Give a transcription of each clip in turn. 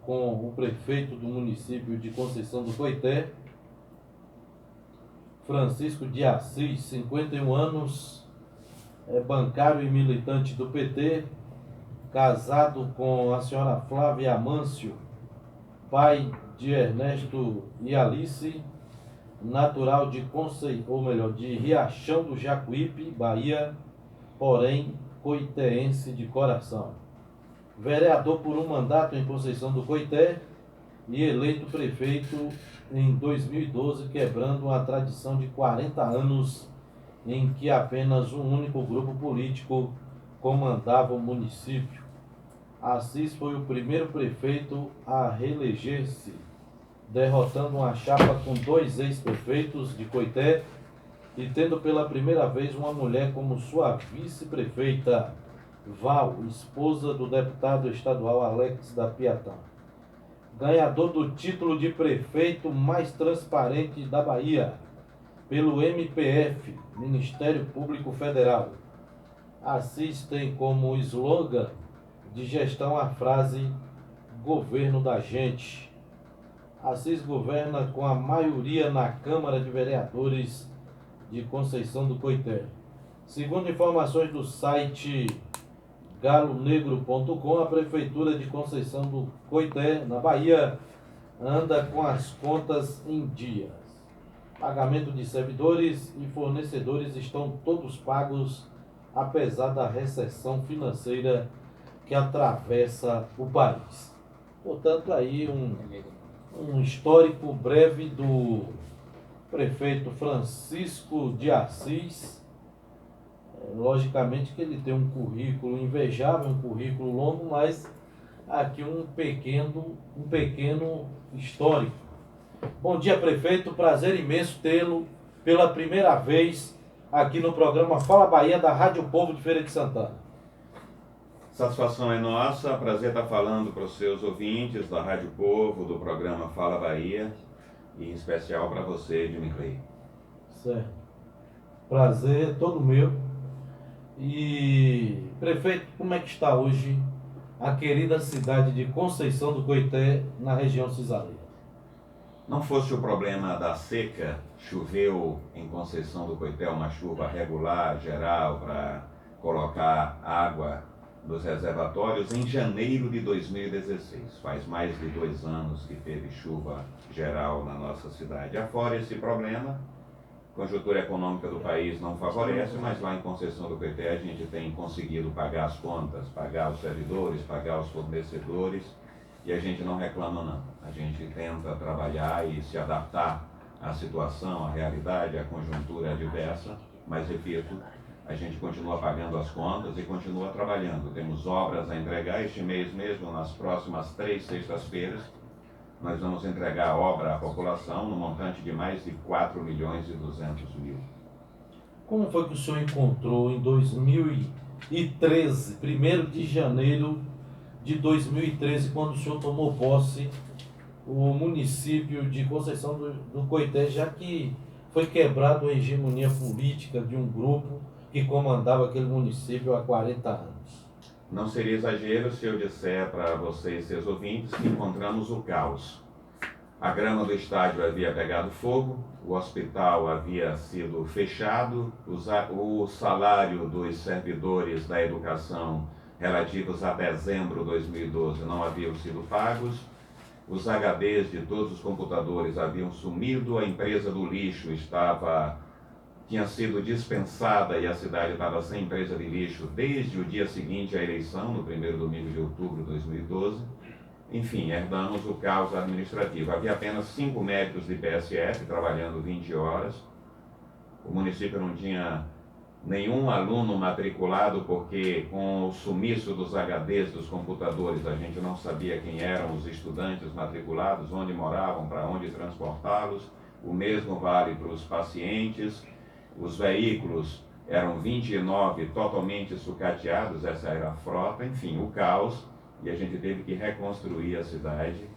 com o prefeito do município de Conceição do Coité, Francisco de Assis, 51 anos, é bancário e militante do PT, casado com a senhora Flávia Amâncio, pai de Ernesto e Alice, natural de de Riachão do Jacuípe, Bahia, porém coiteense de coração. Vereador por um mandato em Conceição do Coité e eleito prefeito em 2012, quebrando uma tradição de 40 anos em que apenas um único grupo político comandava o município. Assis foi o primeiro prefeito a reeleger-se, derrotando uma chapa com 2 ex-prefeitos de Coité e tendo pela primeira vez uma mulher como sua vice-prefeita, Val, esposa do deputado estadual Alex da Piatã. Ganhador do título de prefeito mais transparente da Bahia, pelo MPF, Ministério Público Federal. Assis tem como slogan de gestão a frase "Governo da gente". Assis governa com a maioria na Câmara de Vereadores de Conceição do Coité. Segundo informações do site galonegro.com, a Prefeitura de Conceição do Coité, na Bahia, anda com as contas em dias. Pagamento de servidores e fornecedores estão todos pagos, apesar da recessão financeira que atravessa o país. Portanto, aí um histórico breve do prefeito Francisco de Assis. Logicamente que ele tem um currículo invejável, um currículo longo, mas aqui um pequeno histórico. Bom dia, prefeito, prazer imenso tê-lo pela primeira vez aqui no programa Fala Bahia da Rádio Povo de Feira de Santana. Satisfação é nossa, prazer estar falando para os seus ouvintes da Rádio Povo, do programa Fala Bahia, e em especial para você, Jimmy Clay. Certo. Prazer é todo meu. E, prefeito, como é que está hoje a querida cidade de Conceição do Coité, na região cisaleira? Não fosse o problema da seca, choveu em Conceição do Coité uma chuva regular, geral, para colocar água nos reservatórios em janeiro de 2016. Faz mais de 2 anos que teve chuva geral na nossa cidade. Afora esse problema, a conjuntura econômica do país não favorece, mas lá em Conceição do Coité a gente tem conseguido pagar as contas, pagar os servidores, pagar os fornecedores, e a gente não reclama não. A gente tenta trabalhar e se adaptar à situação, à realidade, à conjuntura adversa, mas repito, a gente continua pagando as contas e continua trabalhando. Temos obras a entregar este mês mesmo, nas próximas 3 sextas-feiras. Nós vamos entregar a obra à população no montante de mais de 4.200.000. Como foi que o senhor encontrou em 2013, 1º de janeiro de 2013, quando o senhor tomou posse, o município de Conceição do Coité, já que foi quebrado a hegemonia política de um grupo que comandava aquele município há 40 anos? Não seria exagero se eu disser para vocês, seus ouvintes, que encontramos o caos. A grama do estádio havia pegado fogo, o hospital havia sido fechado, o salário dos servidores da educação relativos a dezembro de 2012 não haviam sido pagos, os HDs de todos os computadores haviam sumido, a empresa do lixo tinha sido dispensada e a cidade estava sem empresa de lixo desde o dia seguinte à eleição, no primeiro domingo de outubro de 2012. Enfim, herdamos o caos administrativo. Havia apenas 5 médicos de PSF trabalhando 20 horas. O município não tinha nenhum aluno matriculado porque com o sumiço dos HDs dos computadores a gente não sabia quem eram os estudantes matriculados, onde moravam, para onde transportá-los. O mesmo vale para os pacientes. Os veículos eram 29 totalmente sucateados, essa era a frota, enfim, o caos, e a gente teve que reconstruir a cidade,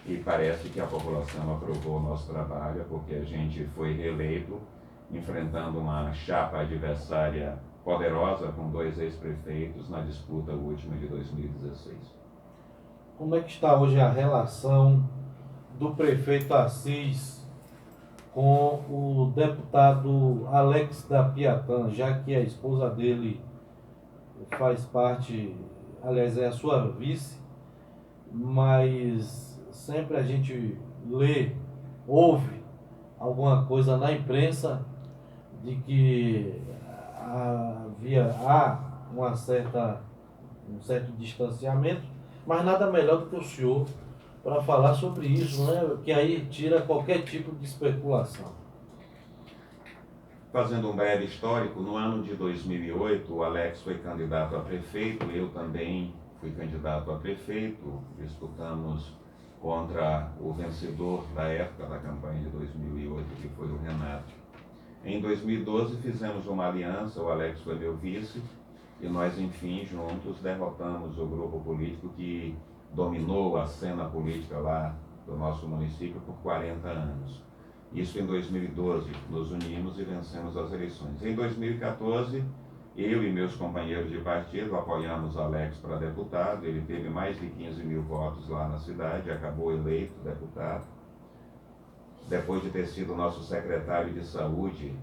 e parece que a população aprovou o nosso trabalho, porque a gente foi reeleito, enfrentando uma chapa adversária poderosa com 2 ex-prefeitos na disputa última de 2016. como é que está hoje a relação do prefeito Assis com o deputado Alex da Piatã, já que a esposa dele faz parte, aliás, é a sua vice, mas sempre a gente lê, ouve alguma coisa na imprensa de que há um certo distanciamento, mas nada melhor do que o senhor para falar sobre isso, né? Que aí tira qualquer tipo de especulação. Fazendo um breve histórico, no ano de 2008, o Alex foi candidato a prefeito, eu também fui candidato a prefeito, disputamos contra o vencedor da época da campanha de 2008, que foi o Renato. Em 2012 fizemos uma aliança, o Alex foi meu vice, e nós, enfim, juntos derrotamos o grupo político que dominou a cena política lá do nosso município por 40 anos. Isso em 2012, nos unimos e vencemos as eleições. Em 2014, eu e meus companheiros de partido apoiamos Alex para deputado, ele teve mais de 15 mil votos lá na cidade, acabou eleito deputado. Depois de ter sido nosso secretário de saúde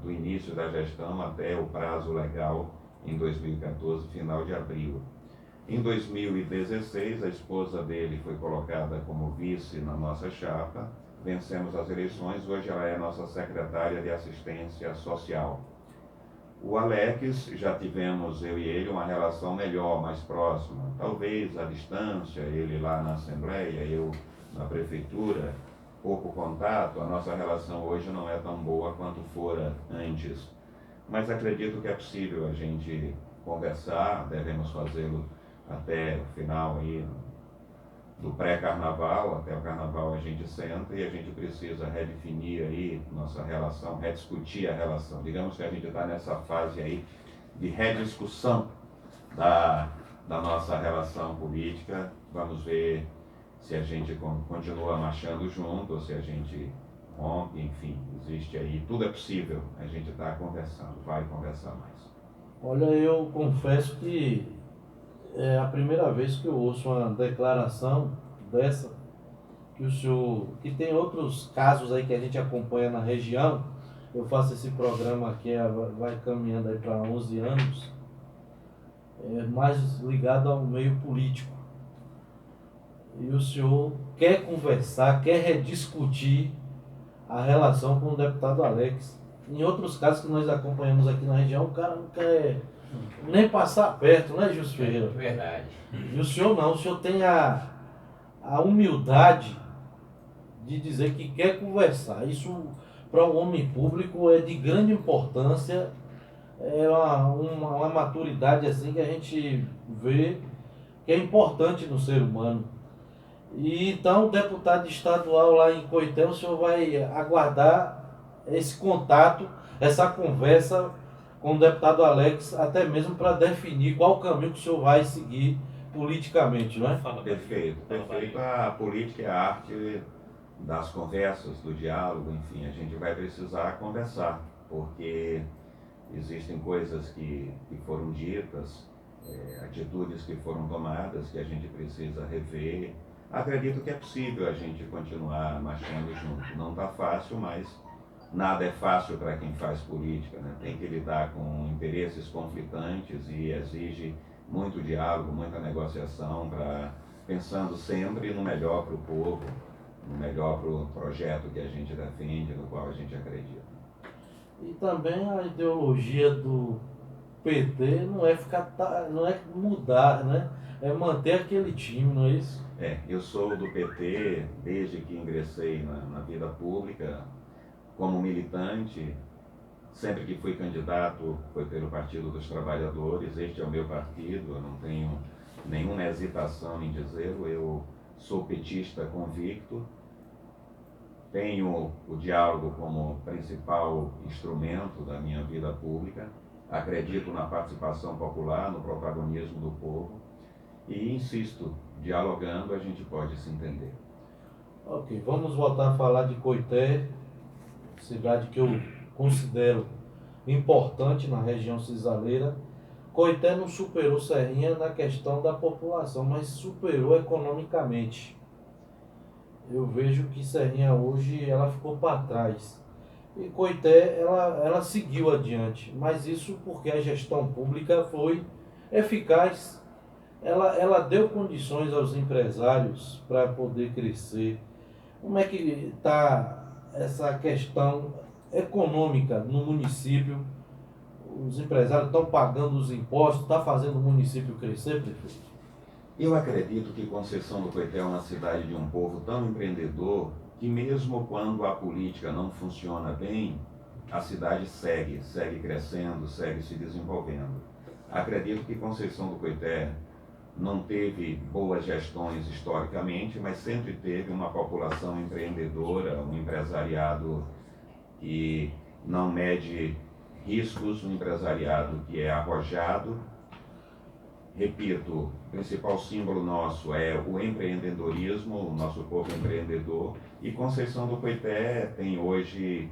do início da gestão até o prazo legal em 2014, final de abril. Em 2016, a esposa dele foi colocada como vice na nossa chapa, vencemos as eleições, hoje ela é nossa secretária de assistência social. O Alex, já tivemos, eu e ele, uma relação melhor, mais próxima, talvez à distância, ele lá na Assembleia, eu na Prefeitura, pouco contato, a nossa relação hoje não é tão boa quanto fora antes. Mas acredito que é possível a gente conversar, devemos fazê-lo até o final aí do pré-carnaval, até o carnaval a gente senta e a gente precisa redefinir aí nossa relação, rediscutir a relação. Digamos que a gente está nessa fase aí de rediscussão da nossa relação política. Vamos ver se a gente continua marchando junto ou se a gente rompe, enfim, existe aí, tudo é possível, a gente está conversando, vai conversar mais. Olha, eu confesso que é a primeira vez que eu ouço uma declaração dessa, que o senhor, que tem outros casos aí que a gente acompanha na região. Eu faço esse programa aqui, vai caminhando aí para 11 anos, mais ligado ao meio político. E o senhor quer conversar, quer rediscutir a relação com o deputado Alex. Em outros casos que nós acompanhamos aqui na região, o cara não quer nem passar perto, né, Justo Ferreira? Verdade. E o senhor não, o senhor tem a humildade de dizer que quer conversar. Isso, para um homem público, é de grande importância, é uma maturidade assim que a gente vê que é importante no ser humano. E então, o deputado estadual lá em Coité, o senhor vai aguardar esse contato, essa conversa com o deputado Alex, até mesmo para definir qual o caminho que o senhor vai seguir politicamente, não é? Perfeito, perfeito. A política é a arte das conversas, do diálogo, enfim, a gente vai precisar conversar, porque existem coisas que foram ditas, atitudes que foram tomadas, que a gente precisa rever. Acredito que é possível a gente continuar marchando junto. Não está fácil, mas nada é fácil para quem faz política, né? Tem que lidar com interesses conflitantes e exige muito diálogo, muita negociação, pensando sempre no melhor para o povo, no melhor para o projeto que a gente defende, no qual a gente acredita. E também a ideologia do PT não é não é mudar, né? É manter aquele time, não é isso? Eu sou do PT desde que ingressei na vida pública como militante. Sempre que fui candidato foi pelo Partido dos Trabalhadores, este é o meu partido, eu não tenho nenhuma hesitação em dizê-lo, eu sou petista convicto, tenho o diálogo como principal instrumento da minha vida pública, acredito na participação popular, no protagonismo do povo e insisto, dialogando a gente pode se entender. Ok, vamos voltar a falar de Coité, cidade que eu considero importante na região cisaleira. Coité não superou Serrinha na questão da população, mas superou economicamente. Eu vejo que Serrinha hoje ela ficou para trás. E Coité ela seguiu adiante, mas isso porque a gestão pública foi eficaz. Ela deu condições aos empresários para poder crescer. Como é que está essa questão econômica no município? Os empresários estão pagando os impostos, está fazendo o município crescer, prefeito? Eu acredito que Conceição do Coité é uma cidade de um povo tão empreendedor que mesmo quando a política não funciona bem, a cidade segue crescendo, segue se desenvolvendo. Acredito que Conceição do Coité não teve boas gestões historicamente, mas sempre teve uma população empreendedora, um empresariado que não mede riscos, um empresariado que é arrojado. Repito, o principal símbolo nosso é o empreendedorismo, o nosso povo empreendedor, e Conceição do Coité tem hoje,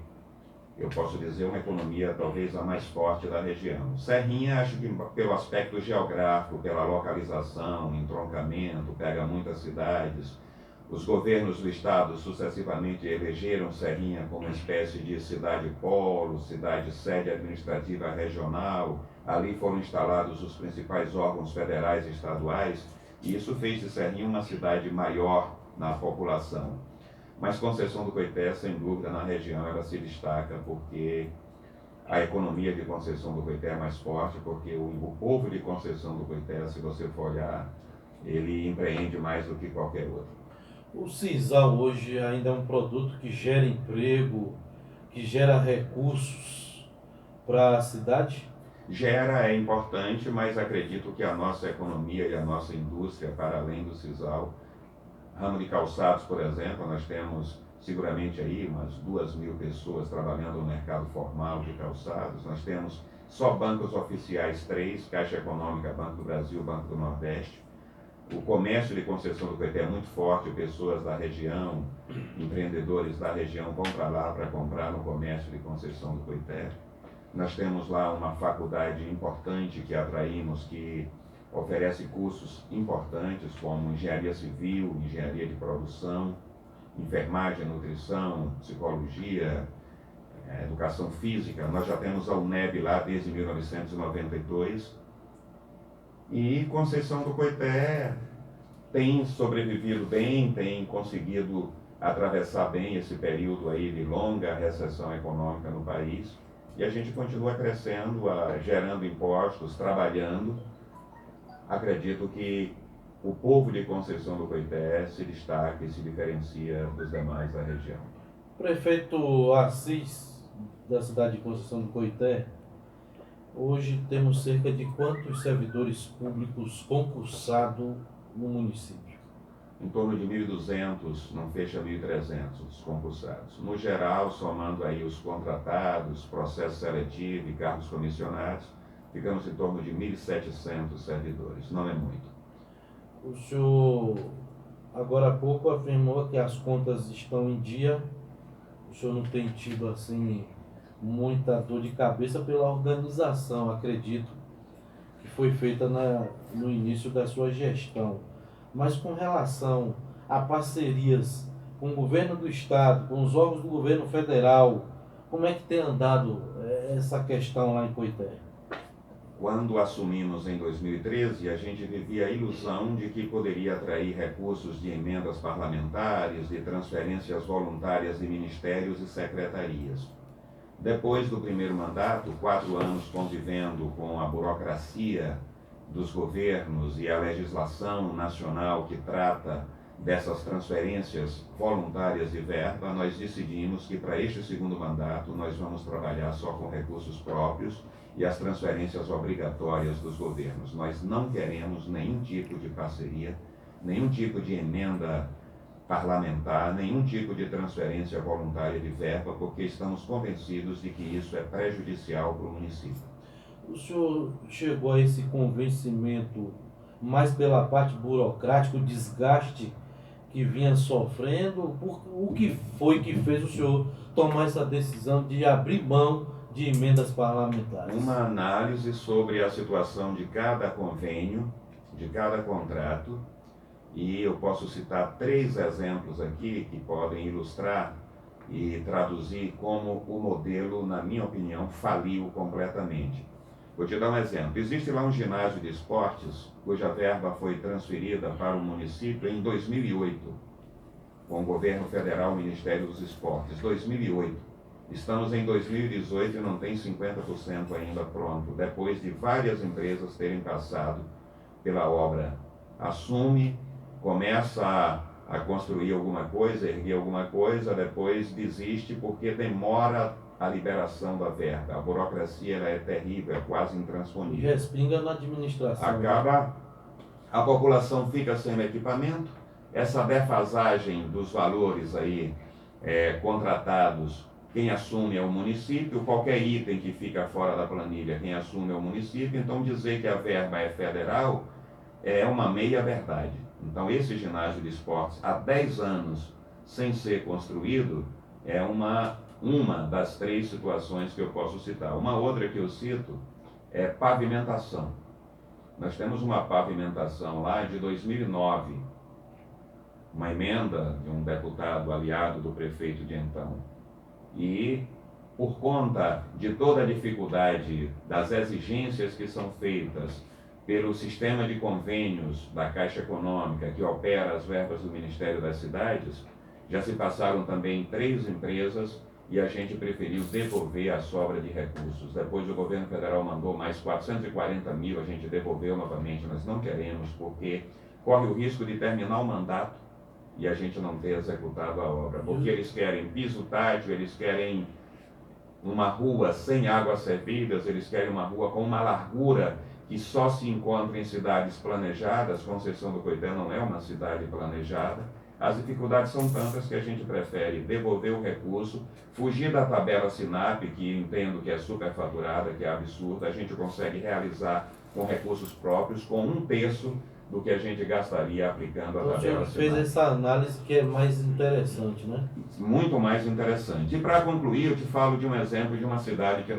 eu posso dizer, uma economia talvez a mais forte da região. Serrinha, acho que pelo aspecto geográfico, pela localização, entroncamento, pega muitas cidades. Os governos do estado sucessivamente elegeram Serrinha como uma espécie de cidade-polo, cidade-sede administrativa regional. Ali foram instalados os principais órgãos federais e estaduais, e isso fez de Serrinha uma cidade maior na população. Mas Conceição do Coité, sem dúvida, na região ela se destaca porque a economia de Conceição do Coité é mais forte, porque o povo de Conceição do Coité, se você for olhar, ele empreende mais do que qualquer outro. O sisal hoje ainda é um produto que gera emprego, que gera recursos para a cidade? Gera, é importante, mas acredito que a nossa economia e a nossa indústria, para além do sisal, ramo de calçados, por exemplo, nós temos seguramente aí umas 2.000 pessoas trabalhando no mercado formal de calçados. Nós temos só bancos oficiais 3, Caixa Econômica, Banco do Brasil, Banco do Nordeste. O comércio de Conceição do Coité é muito forte, pessoas da região, empreendedores da região vão para lá para comprar no comércio de Conceição do Coité. Nós temos lá uma faculdade importante que atraímos, que oferece cursos importantes como engenharia civil, engenharia de produção, enfermagem, nutrição, psicologia, educação física. Nós já temos a UNEB lá desde 1992. E Conceição do Coité tem sobrevivido bem, tem conseguido atravessar bem esse período aí de longa recessão econômica no país. E a gente continua crescendo, gerando impostos, trabalhando. Acredito que o povo de Conceição do Coité se destaca e se diferencia dos demais da região. Prefeito Assis, da cidade de Conceição do Coité, hoje temos cerca de quantos servidores públicos concursados no município? Em torno de 1.200, não fecha 1.300 concursados. No geral, somando aí os contratados, processo seletivo e cargos comissionados, ficamos em torno de 1.700 servidores, não é muito. O senhor, agora há pouco, afirmou que as contas estão em dia. O senhor não tem tido, assim, muita dor de cabeça pela organização, acredito, que foi feita no início da sua gestão. Mas com relação a parcerias com o governo do estado, com os órgãos do governo federal, como é que tem andado essa questão lá em Coité? Quando assumimos em 2013, a gente vivia a ilusão de que poderia atrair recursos de emendas parlamentares, de transferências voluntárias de ministérios e secretarias. Depois do primeiro mandato, 4 anos convivendo com a burocracia dos governos e a legislação nacional que trata dessas transferências voluntárias de verba, nós decidimos que para este segundo mandato nós vamos trabalhar só com recursos próprios e as transferências obrigatórias dos governos. Nós não queremos nenhum tipo de parceria, nenhum tipo de emenda parlamentar, nenhum tipo de transferência voluntária de verba, porque estamos convencidos de que isso é prejudicial para o município. O senhor chegou a esse convencimento mais pela parte burocrática, o desgaste que vinha sofrendo? O que foi que fez o senhor tomar essa decisão de abrir mão de emendas parlamentares? Uma análise sobre a situação de cada convênio, de cada contrato, e eu posso citar 3 exemplos aqui que podem ilustrar e traduzir como o modelo, na minha opinião, faliu completamente. Vou te dar um exemplo. Existe lá um ginásio de esportes, cuja verba foi transferida para o município em 2008, com o governo federal, o Ministério dos Esportes, 2008. Estamos em 2018 e não tem 50% ainda pronto, depois de várias empresas terem passado pela obra. Assume, começa a construir alguma coisa, erguer alguma coisa, depois desiste porque demora a liberação da verba. A burocracia ela é terrível, é quase intransponível. E respinga na administração. Acaba, a população fica sem equipamento, essa defasagem dos valores aí contratados, quem assume é o município, qualquer item que fica fora da planilha, quem assume é o município, então dizer que a verba é federal é uma meia-verdade. Então esse ginásio de esportes, há 10 anos sem ser construído, é uma das 3 situações que eu posso citar. Uma outra que eu cito é pavimentação. Nós temos uma pavimentação lá de 2009, uma emenda de um deputado aliado do prefeito de então. E por conta de toda a dificuldade das exigências que são feitas pelo sistema de convênios da Caixa Econômica, que opera as verbas do Ministério das Cidades, já se passaram também 3 empresas e a gente preferiu devolver a sobra de recursos. Depois o governo federal mandou mais 440 mil, a gente devolveu novamente. Nós não queremos, porque corre o risco de terminar o mandato e a gente não ter executado a obra, porque eles querem piso tátil, eles querem uma rua sem águas servidas, eles querem uma rua com uma largura que só se encontra em cidades planejadas. Conceição do Coité não é uma cidade planejada. As dificuldades são tantas que a gente prefere devolver o recurso, fugir da tabela SINAP, que entendo que é superfaturada, que é absurda. A gente consegue realizar com recursos próprios, com 1/3 do que a gente gastaria aplicando a tabela SINAP. Fez essa análise que é mais interessante, né? Muito mais interessante. E para concluir, eu te falo de um exemplo de uma cidade que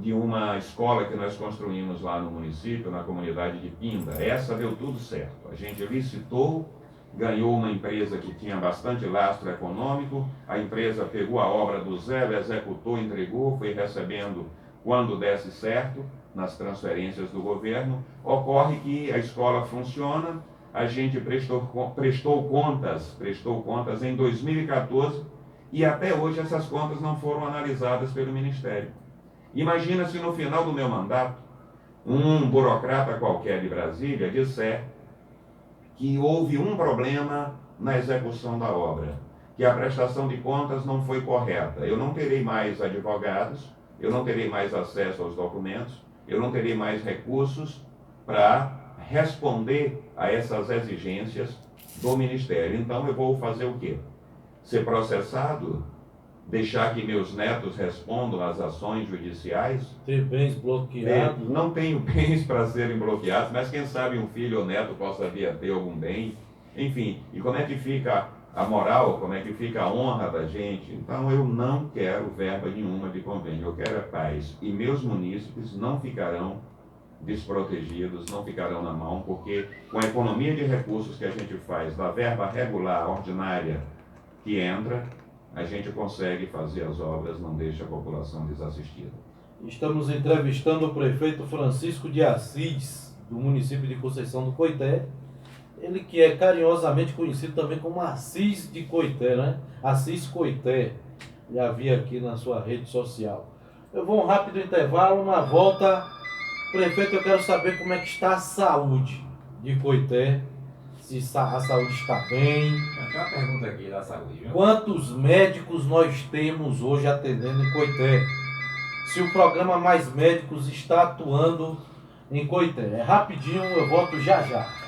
de uma escola que nós construímos lá no município, na comunidade de Pinda. Essa deu tudo certo. A gente licitou, ganhou uma empresa que tinha bastante lastro econômico, a empresa pegou a obra do zero, executou, entregou, foi recebendo quando desse certo nas transferências do governo. Ocorre que a escola funciona, a gente prestou contas em 2014 e até hoje essas contas não foram analisadas pelo Ministério. Imagina se no final do meu mandato um burocrata qualquer de Brasília disser que houve um problema na execução da obra, que a prestação de contas não foi correta. Eu não terei mais advogados, eu não terei mais acesso aos documentos, eu não terei mais recursos para responder a essas exigências do Ministério. Então eu vou fazer o quê? Ser processado? Deixar que meus netos respondam às ações judiciais? Ter bens bloqueados? Não tenho bens para serem bloqueados, mas quem sabe um filho ou neto possa vir a ter algum bem. Enfim, e como é que fica a moral, como é que fica a honra da gente? Então eu não quero verba nenhuma de convênio, eu quero paz. E meus munícipes não ficarão desprotegidos, não ficarão na mão, porque com a economia de recursos que a gente faz, da verba regular, ordinária, que entra, a gente consegue fazer as obras, não deixa a população desassistida. Estamos entrevistando o prefeito Francisco de Assis, do município de Conceição do Coité. Ele que é carinhosamente conhecido também como Assis de Coité, né? Assis Coité. Já vi aqui na sua rede social. Eu vou um rápido intervalo, na volta. Prefeito, eu quero saber como é que está a saúde de Coité. Se a saúde está bem. Tem uma pergunta aqui da saúde, viu? Quantos médicos nós temos hoje atendendo em Coité? Se o programa Mais Médicos está atuando em Coité. É rapidinho, eu volto já já.